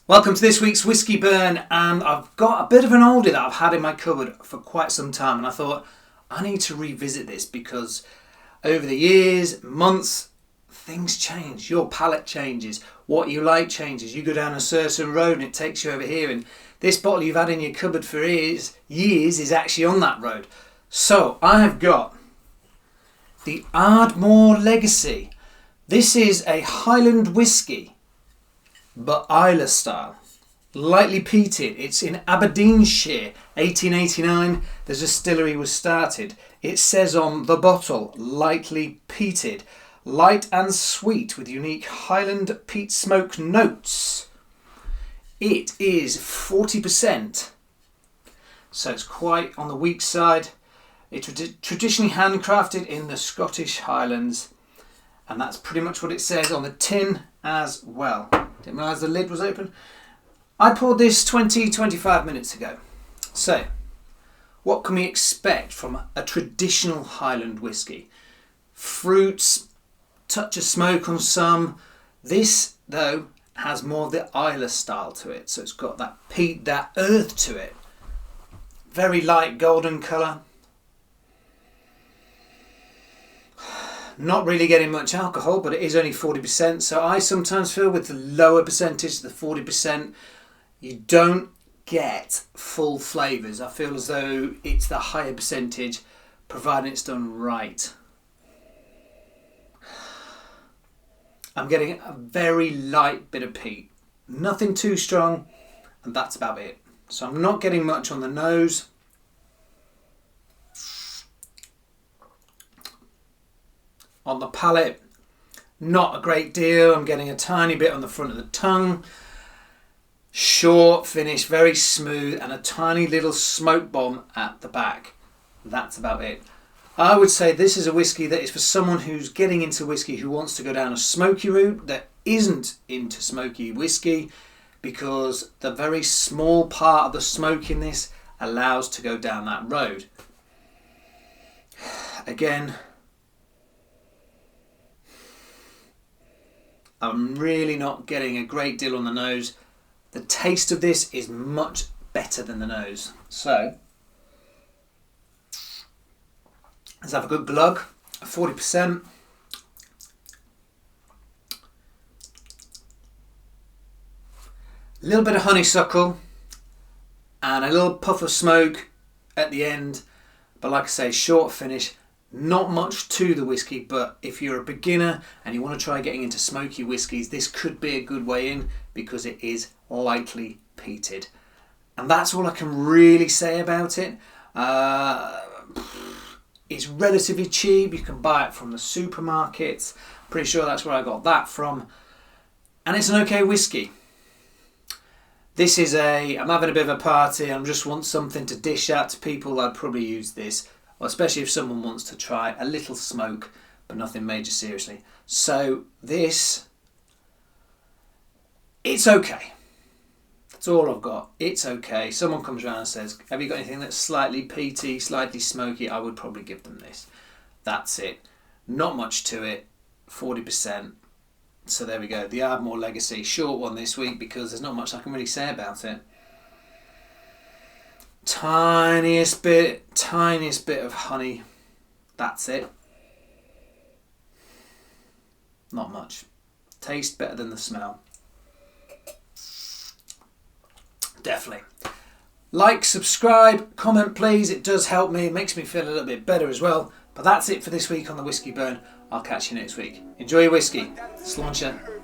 Welcome to this week's Whisky Burn, and I've got a bit of an oldie that I've had in my cupboard for quite some time, and I thought I need to revisit this because over the years, months, things change. Your palate changes, what you like changes. You go down a certain road and it takes you over here, and this bottle you've had in your cupboard for years is actually on that road. So I have got the Aardmore Legacy. This is a Highland whisky, but Islay style, lightly peated. It's in Aberdeenshire, 1889. The distillery was started. It says on the bottle, lightly peated, light and sweet with unique Highland peat smoke notes. It is 40%, so it's quite on the weak side. It's traditionally handcrafted in the Scottish Highlands, and that's pretty much what it says on the tin as well. Didn't realise the lid was open. I poured this 25 minutes ago. So, what can we expect from a traditional Highland whisky? Fruits, touch of smoke on some. This, though, has more of the Islay style to it. So it's got that peat, that earth to it. Very light golden colour. Not really getting much alcohol, but it is only 40%. So I sometimes feel with the lower percentage, the 40%, you don't get full flavours. I feel as though it's the higher percentage, providing it's done right. I'm getting a very light bit of peat. Nothing too strong, and that's about it. So I'm not getting much on the nose. On the palate, not a great deal. I'm getting a tiny bit on the front of the tongue. Short finish, very smooth, and a tiny little smoke bomb at the back. That's about it. I would say this is a whisky that is for someone who's getting into whisky, who wants to go down a smoky route, that isn't into smoky whisky, because the very small part of the smoke in this allows to go down that road. Again, I'm really not getting a great deal on the nose. The taste of this is much better than the nose. So, let's have a good glug. 40%. A little bit of honeysuckle and a little puff of smoke at the end. But like I say, short finish. Not much to the whisky, but if you're a beginner and you want to try getting into smoky whiskies, this could be a good way in because it is lightly peated. And that's all I can really say about it. It's relatively cheap. You can buy it from the supermarkets. Pretty sure that's where I got that from. And it's an okay whisky. This is I'm having a bit of a party and just want something to dish out to people. I'd probably use this. Well, especially if someone wants to try a little smoke, but nothing major seriously. So this, it's okay. That's all I've got. It's okay. Someone comes around and says, have you got anything that's slightly peaty, slightly smoky? I would probably give them this. That's it. Not much to it. 40%. So there we go. The Aardmore Legacy. Short one this week because there's not much I can really say about it. Tiniest bit of honey. That's it. Not much. Taste better than the smell. Definitely. Like, subscribe, comment please. It does help me. It makes me feel a little bit better as well. But that's it for this week on the Whisky Burn. I'll catch you next week. Enjoy your whiskey. Sláinte.